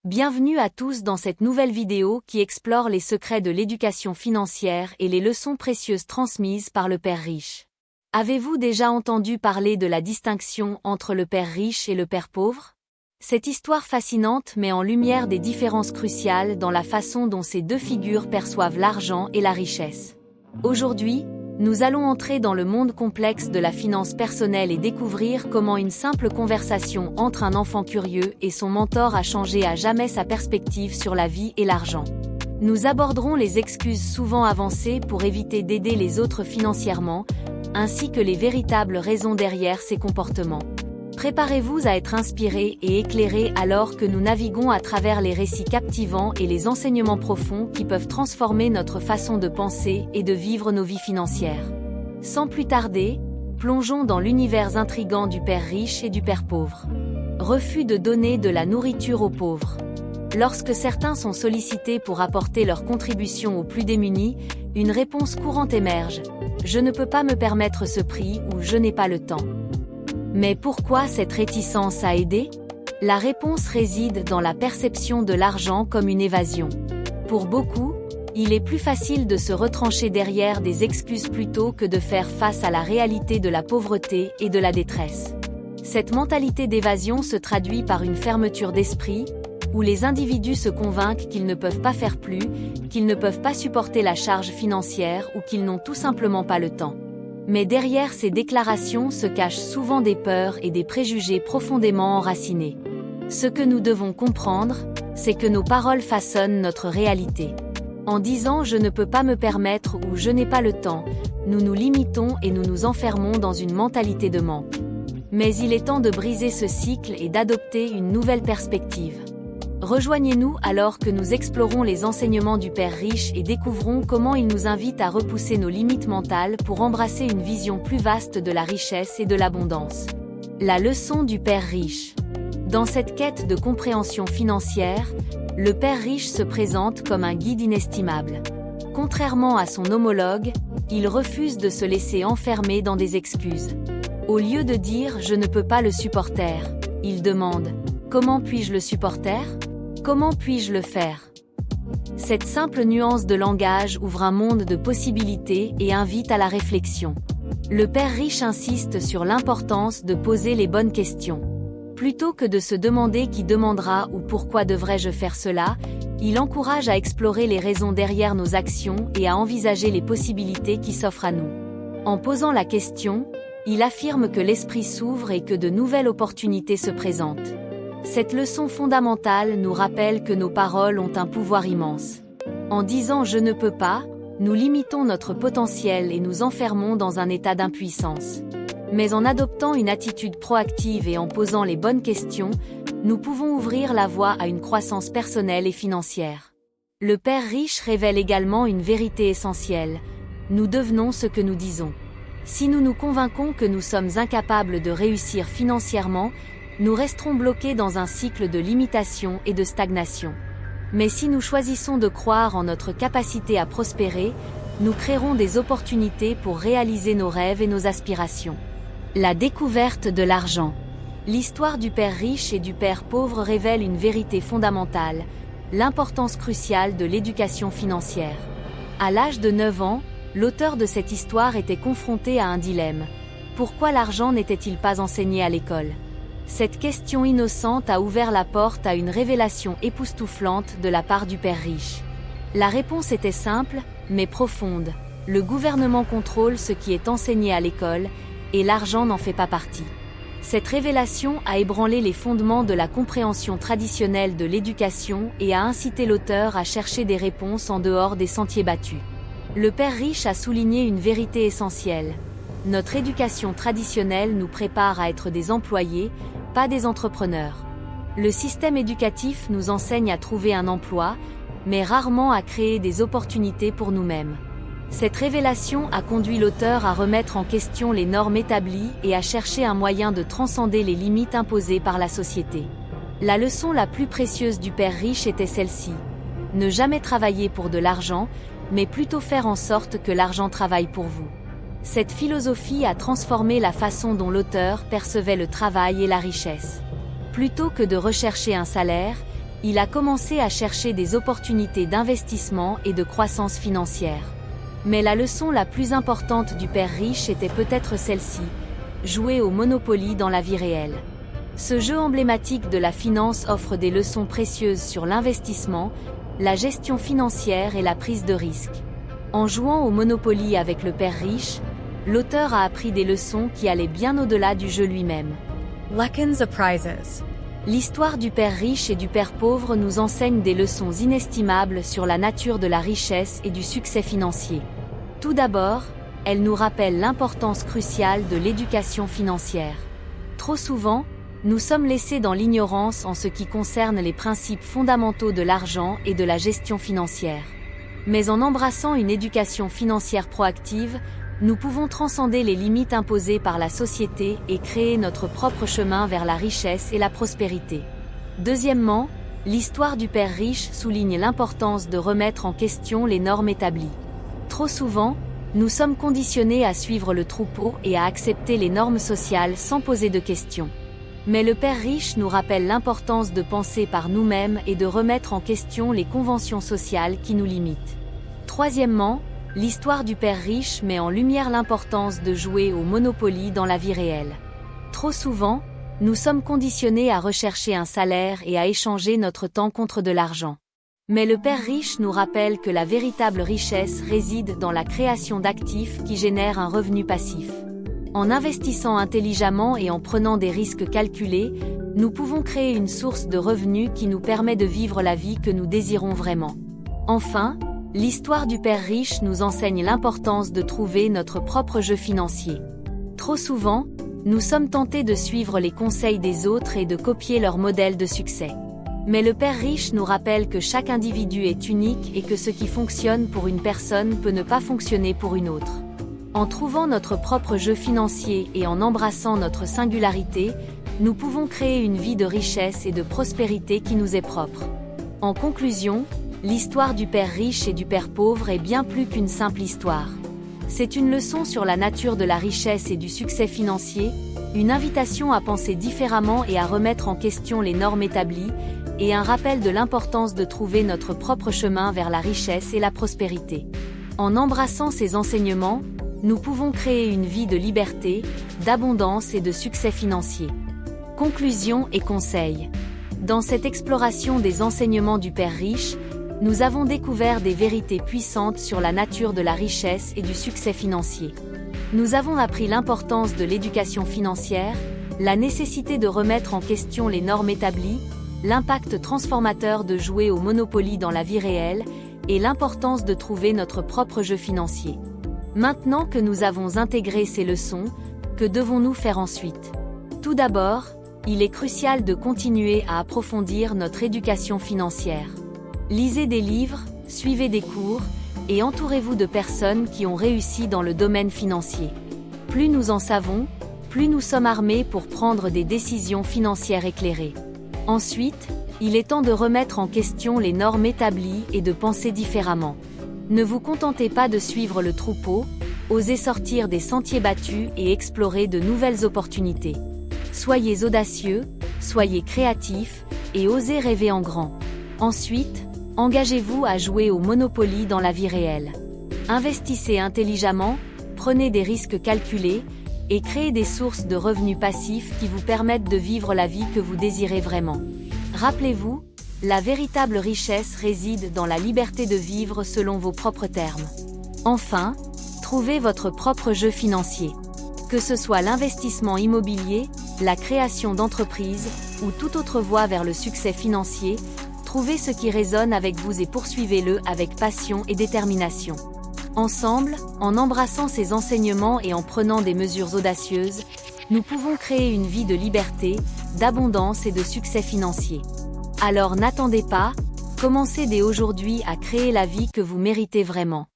Bienvenue à tous dans cette nouvelle vidéo qui explore les secrets de l'éducation financière et les leçons précieuses transmises par le père riche. Avez-vous déjà entendu parler de la distinction entre le père riche et le père pauvre? Cette histoire fascinante met en lumière des différences cruciales dans la façon dont ces deux figures perçoivent l'argent et la richesse. Aujourd'hui, nous allons entrer dans le monde complexe de la finance personnelle et découvrir comment une simple conversation entre un enfant curieux et son mentor a changé à jamais sa perspective sur la vie et l'argent. Nous aborderons les excuses souvent avancées pour éviter d'aider les autres financièrement, ainsi que les véritables raisons derrière ces comportements. Préparez-vous à être inspiré et éclairé alors que nous naviguons à travers les récits captivants et les enseignements profonds qui peuvent transformer notre façon de penser et de vivre nos vies financières. Sans plus tarder, plongeons dans l'univers intrigant du père riche et du père pauvre. Refus de donner de la nourriture aux pauvres. Lorsque certains sont sollicités pour apporter leur contribution aux plus démunis, une réponse courante émerge. Je ne peux pas me permettre ce prix ou je n'ai pas le temps. Mais pourquoi cette réticence à aider? La réponse réside dans la perception de l'argent comme une évasion. Pour beaucoup, il est plus facile de se retrancher derrière des excuses plutôt que de faire face à la réalité de la pauvreté et de la détresse. Cette mentalité d'évasion se traduit par une fermeture d'esprit, où les individus se convainquent qu'ils ne peuvent pas faire plus, qu'ils ne peuvent pas supporter la charge financière ou qu'ils n'ont tout simplement pas le temps. Mais derrière ces déclarations se cachent souvent des peurs et des préjugés profondément enracinés. Ce que nous devons comprendre, c'est que nos paroles façonnent notre réalité. En disant « je ne peux pas me permettre » ou « je n'ai pas le temps », nous nous limitons et nous nous enfermons dans une mentalité de manque. Mais il est temps de briser ce cycle et d'adopter une nouvelle perspective. Rejoignez-nous alors que nous explorons les enseignements du père riche et découvrons comment il nous invite à repousser nos limites mentales pour embrasser une vision plus vaste de la richesse et de l'abondance. La leçon du père riche. Dans cette quête de compréhension financière, le père riche se présente comme un guide inestimable. Contrairement à son homologue, il refuse de se laisser enfermer dans des excuses. Au lieu de dire « je ne peux pas le supporter », il demande « comment puis-je le supporter ? Comment puis-je le faire ?» Cette simple nuance de langage ouvre un monde de possibilités et invite à la réflexion. Le père riche insiste sur l'importance de poser les bonnes questions. Plutôt que de se demander qui demandera ou pourquoi devrais-je faire cela, il encourage à explorer les raisons derrière nos actions et à envisager les possibilités qui s'offrent à nous. En posant la question, il affirme que l'esprit s'ouvre et que de nouvelles opportunités se présentent. Cette leçon fondamentale nous rappelle que nos paroles ont un pouvoir immense. En disant « je ne peux pas », nous limitons notre potentiel et nous enfermons dans un état d'impuissance. Mais en adoptant une attitude proactive et en posant les bonnes questions, nous pouvons ouvrir la voie à une croissance personnelle et financière. Le père riche révèle également une vérité essentielle. Nous devenons ce que nous disons. Si nous nous convainquons que nous sommes incapables de réussir financièrement, nous resterons bloqués dans un cycle de limitation et de stagnation. Mais si nous choisissons de croire en notre capacité à prospérer, nous créerons des opportunités pour réaliser nos rêves et nos aspirations. La découverte de l'argent. L'histoire du père riche et du père pauvre révèle une vérité fondamentale, l'importance cruciale de l'éducation financière. À l'âge de 9 ans, l'auteur de cette histoire était confronté à un dilemme. Pourquoi l'argent n'était-il pas enseigné à l'école ? Cette question innocente a ouvert la porte à une révélation époustouflante de la part du père riche. La réponse était simple, mais profonde. Le gouvernement contrôle ce qui est enseigné à l'école, et l'argent n'en fait pas partie. Cette révélation a ébranlé les fondements de la compréhension traditionnelle de l'éducation et a incité l'auteur à chercher des réponses en dehors des sentiers battus. Le père riche a souligné une vérité essentielle. Notre éducation traditionnelle nous prépare à être des employés, pas des entrepreneurs. Le système éducatif nous enseigne à trouver un emploi, mais rarement à créer des opportunités pour nous-mêmes. Cette révélation a conduit l'auteur à remettre en question les normes établies et à chercher un moyen de transcender les limites imposées par la société. La leçon la plus précieuse du père riche était celle-ci. Ne jamais travailler pour de l'argent, mais plutôt faire en sorte que l'argent travaille pour vous. Cette philosophie a transformé la façon dont l'auteur percevait le travail et la richesse. Plutôt que de rechercher un salaire, Il a commencé à chercher des opportunités d'investissement et de croissance financière. Mais la leçon la plus importante du père riche était peut-être celle-ci: jouer au Monopoly dans la vie réelle. Ce jeu emblématique de la finance offre des leçons précieuses sur l'investissement, la gestion financière et la prise de risque. En jouant au Monopoly avec le père riche, l'auteur a appris des leçons qui allaient bien au-delà du jeu lui-même. Lessons of prizes. L'histoire du père riche et du père pauvre nous enseigne des leçons inestimables sur la nature de la richesse et du succès financier. Tout d'abord, elle nous rappelle l'importance cruciale de l'éducation financière. Trop souvent, nous sommes laissés dans l'ignorance en ce qui concerne les principes fondamentaux de l'argent et de la gestion financière. Mais en embrassant une éducation financière proactive, nous pouvons transcender les limites imposées par la société et créer notre propre chemin vers la richesse et la prospérité. Deuxièmement, l'histoire du père riche souligne l'importance de remettre en question les normes établies. Trop souvent, nous sommes conditionnés à suivre le troupeau et à accepter les normes sociales sans poser de questions. Mais le père riche nous rappelle l'importance de penser par nous-mêmes et de remettre en question les conventions sociales qui nous limitent. Troisièmement, l'histoire du père riche met en lumière l'importance de jouer au Monopoly dans la vie réelle. Trop souvent, nous sommes conditionnés à rechercher un salaire et à échanger notre temps contre de l'argent. Mais le père riche nous rappelle que la véritable richesse réside dans la création d'actifs qui génèrent un revenu passif. En investissant intelligemment et en prenant des risques calculés, nous pouvons créer une source de revenus qui nous permet de vivre la vie que nous désirons vraiment. Enfin, l'histoire du père riche nous enseigne l'importance de trouver notre propre jeu financier. Trop souvent, nous sommes tentés de suivre les conseils des autres et de copier leur modèle de succès. Mais le père riche nous rappelle que chaque individu est unique et que ce qui fonctionne pour une personne peut ne pas fonctionner pour une autre. En trouvant notre propre jeu financier et en embrassant notre singularité, nous pouvons créer une vie de richesse et de prospérité qui nous est propre. En conclusion, l'histoire du père riche et du père pauvre est bien plus qu'une simple histoire. C'est une leçon sur la nature de la richesse et du succès financier, une invitation à penser différemment et à remettre en question les normes établies, et un rappel de l'importance de trouver notre propre chemin vers la richesse et la prospérité. En embrassant ces enseignements, nous pouvons créer une vie de liberté, d'abondance et de succès financier. Conclusion et conseils. Dans cette exploration des enseignements du père riche, nous avons découvert des vérités puissantes sur la nature de la richesse et du succès financier. Nous avons appris l'importance de l'éducation financière, la nécessité de remettre en question les normes établies, l'impact transformateur de jouer au Monopoly dans la vie réelle, et l'importance de trouver notre propre jeu financier. Maintenant que nous avons intégré ces leçons, que devons-nous faire ensuite? Tout d'abord, il est crucial de continuer à approfondir notre éducation financière. Lisez des livres, suivez des cours, et entourez-vous de personnes qui ont réussi dans le domaine financier. Plus nous en savons, plus nous sommes armés pour prendre des décisions financières éclairées. Ensuite, il est temps de remettre en question les normes établies et de penser différemment. Ne vous contentez pas de suivre le troupeau, osez sortir des sentiers battus et explorer de nouvelles opportunités. Soyez audacieux, soyez créatifs, et osez rêver en grand. Ensuite, engagez-vous à jouer au Monopoly dans la vie réelle. Investissez intelligemment, prenez des risques calculés, et créez des sources de revenus passifs qui vous permettent de vivre la vie que vous désirez vraiment. Rappelez-vous, la véritable richesse réside dans la liberté de vivre selon vos propres termes. Enfin, trouvez votre propre jeu financier. Que ce soit l'investissement immobilier, la création d'entreprises, ou toute autre voie vers le succès financier, trouvez ce qui résonne avec vous et poursuivez-le avec passion et détermination. Ensemble, en embrassant ces enseignements et en prenant des mesures audacieuses, nous pouvons créer une vie de liberté, d'abondance et de succès financier. Alors n'attendez pas, commencez dès aujourd'hui à créer la vie que vous méritez vraiment.